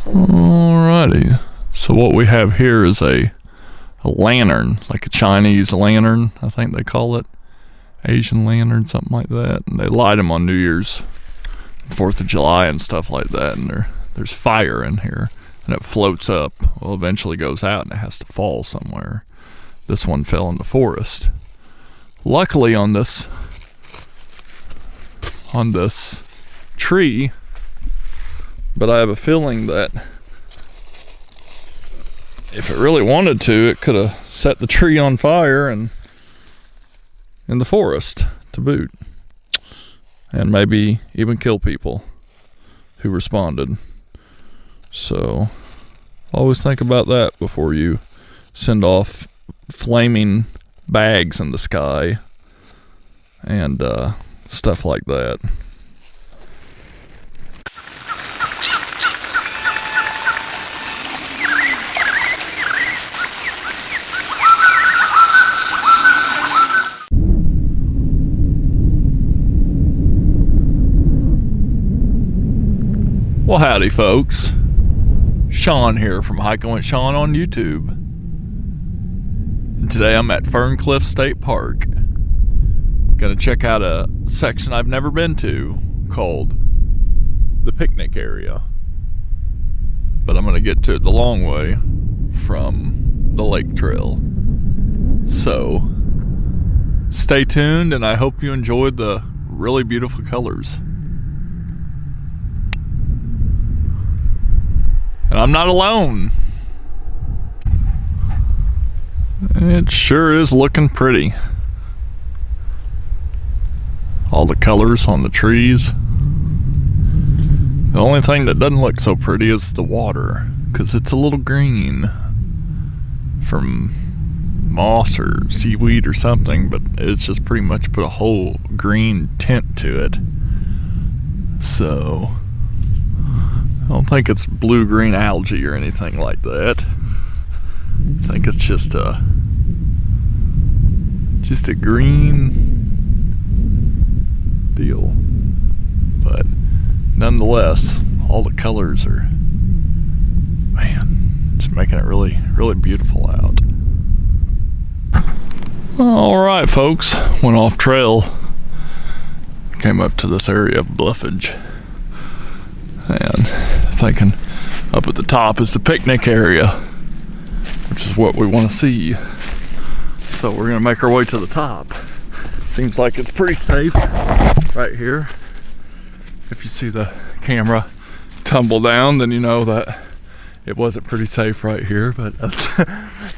Alrighty, so what we have here is a lantern, like a Chinese lantern, I think they call it. Asian lantern, something like that. And they light them on New Year's, 4th of July and stuff like that. And there's fire in here, and it floats up. Well, eventually goes out and it has to fall somewhere. This one fell in the forest. Luckily on this tree, but I have a feeling that if it really wanted to, it could have set the tree on fire and in the forest to boot, and maybe even kill people who responded. So always think about that before you send off flaming bags in the sky and stuff like that. Well, howdy folks, Shawn here from Hiking with Shawn on YouTube, and today I'm at Ferne Clyffe State Park. Gonna check out a section I've never been to called the picnic area, but I'm gonna get to it the long way from the lake trail. So stay tuned, and I hope you enjoyed the really beautiful colors. And I'm not alone. It sure is looking pretty. All the colors on the trees. The only thing that doesn't look so pretty is the water, because it's a little green from moss or seaweed or something, but it's just pretty much put a whole green tint to it. So I don't think it's blue-green algae or anything like that. I think it's just a green deal. But nonetheless, all the colors are, man, just making it really, really beautiful out. Alright folks, went off trail, came up to this area of bluffage, and thinking up at the top is the picnic area, which is what we want to see. So we're gonna make our way to the top. Seems like it's pretty safe right here. If you see the camera tumble down, then you know that it wasn't pretty safe right here, but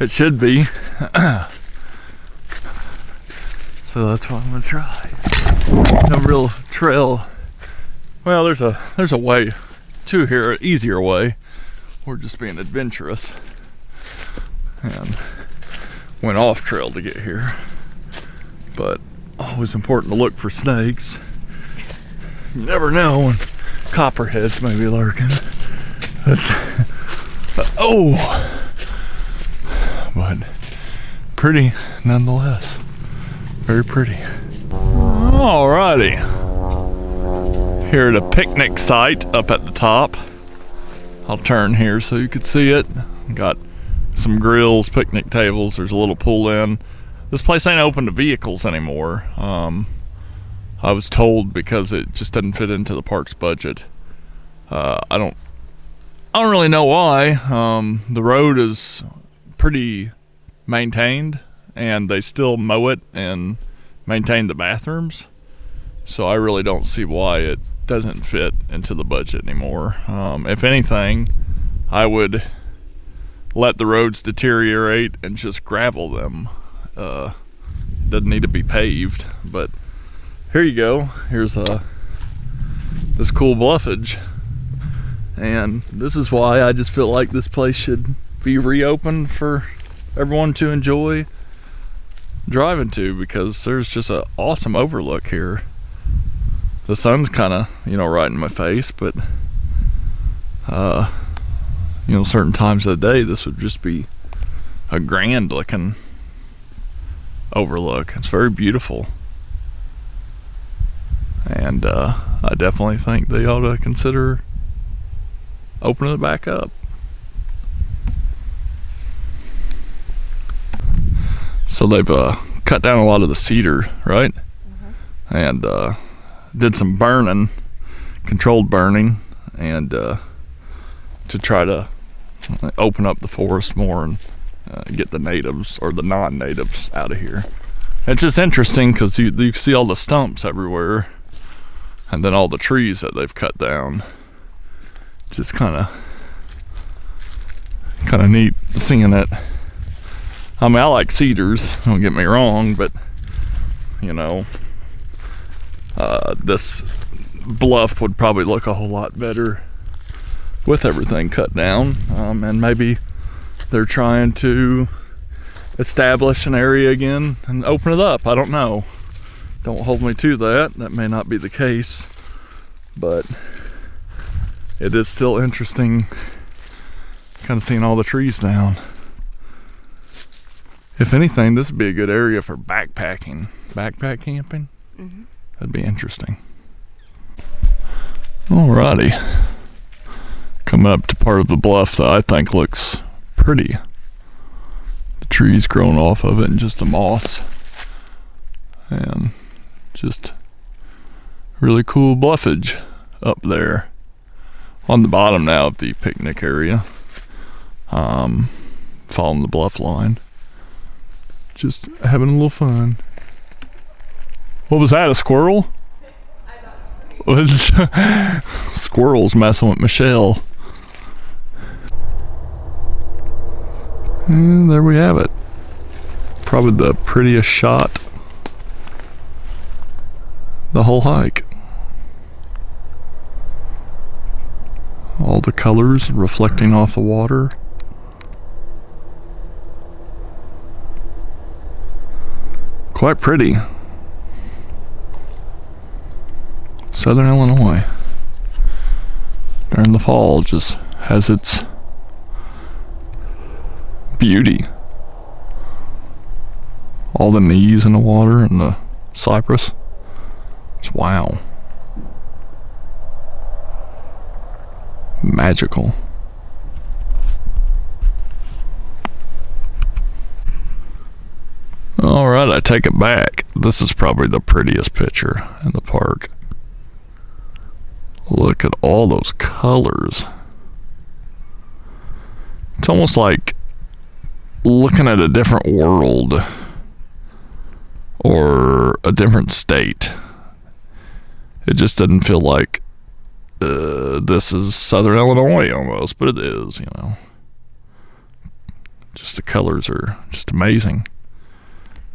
it should be. So that's what I'm gonna try. No real trail. Well, there's a way to here, an easier way. We're just being adventurous and went off trail to get here. But always important to look for snakes. You never know when copperheads may be lurking. But pretty nonetheless. Very pretty. Alrighty. Here at a picnic site up at the top. I'll turn here so you can see it. Got some grills, picnic tables. There's a little pool in. This place ain't open to vehicles anymore. I was told because it just doesn't fit into the park's budget. I don't really know why. The road is pretty maintained, and they still mow it and maintain the bathrooms. So I really don't see why it doesn't fit into the budget anymore. If anything, I would let the roads deteriorate and just gravel them. Doesn't need to be paved, but here you go. Here's this cool bluffage, and this is why I just feel like this place should be reopened for everyone to enjoy driving to, because there's just an awesome overlook here. The sun's kind of, right in my face, but certain times of the day this would just be a grand looking overlook. It's very beautiful, and I definitely think they ought to consider opening it back up. So they've cut down a lot of the cedar, right? And did some burning, controlled burning, and to try to open up the forest more and get the natives or the non-natives out of here. It's just interesting because you see all the stumps everywhere, and then all the trees that they've cut down. Just kind of neat seeing it. I mean, I like cedars, don't get me wrong, but you know, this bluff would probably look a whole lot better with everything cut down. And maybe they're trying to establish an area again and open it up. I don't know. Don't hold me to that. That may not be the case, but it is still interesting kind of seeing all the trees down. If anything, this would be a good area for backpacking. Backpack camping? Mm-hmm. That'd be interesting. Alrighty. Coming up to part of the bluff that I think looks pretty. The trees growing off of it and just the moss. And just really cool bluffage up there. On the bottom now of the picnic area. Following the bluff line. Just having a little fun. What was that, a squirrel? Squirrels messing with Michelle. And there we have it. Probably the prettiest shot the whole hike. All the colors reflecting off the water. Quite pretty. Southern Illinois during the fall just has its beauty. All the knees in the water and the cypress. It's wow. Magical. Alright, I take it back. This is probably the prettiest picture in the park. Look at all those colors. It's almost like looking at a different world or a different state. It just doesn't feel like this is Southern Illinois almost, but it is, you know. Just the colors are just amazing.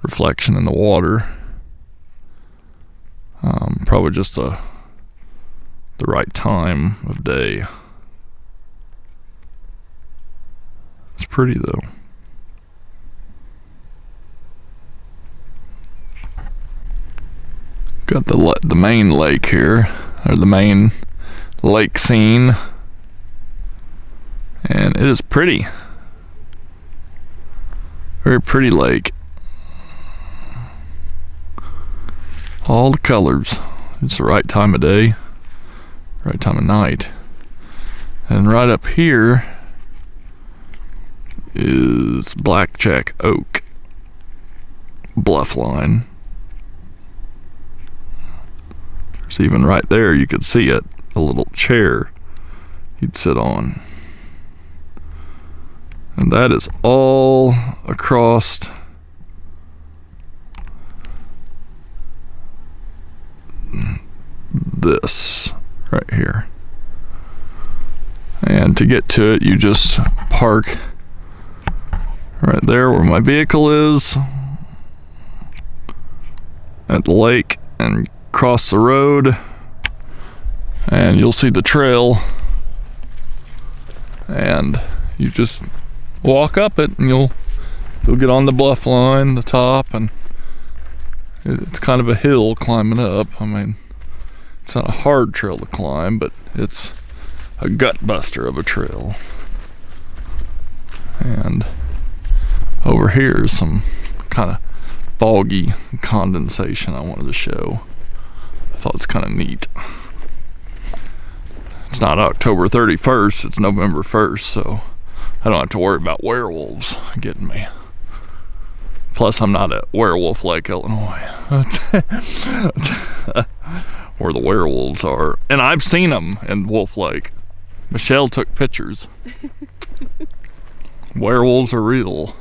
Reflection in the water. Probably just the right time of day. It's pretty though. Got the main lake here, or the main lake scene, and it is pretty. Very pretty lake. All the colors. It's the right time of day, right time of night. And right up here is Blackjack Oak bluff line. There's even right there, you could see it, a little chair he'd sit on. And that is all across this right here. And to get to it, you just park right there where my vehicle is at the lake and cross the road, and you'll see the trail, and you just walk up it and you'll get on the bluff line, the top, and it's kind of a hill climbing up. I mean, it's not a hard trail to climb, but it's a gut buster of a trail. And over here is some kind of foggy condensation I wanted to show. I thought it's kind of neat. It's not October 31st, it's November 1st, so I don't have to worry about werewolves getting me. Plus, I'm not at Werewolf Lake, Illinois, where the werewolves are. And I've seen them in Wolf Lake. Michelle took pictures. Werewolves are real.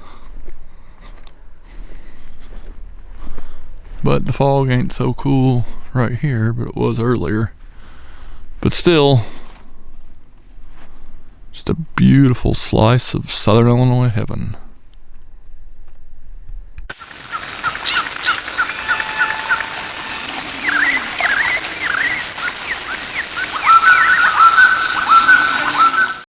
But the fog ain't so cool right here, but it was earlier. But still, just a beautiful slice of Southern Illinois heaven.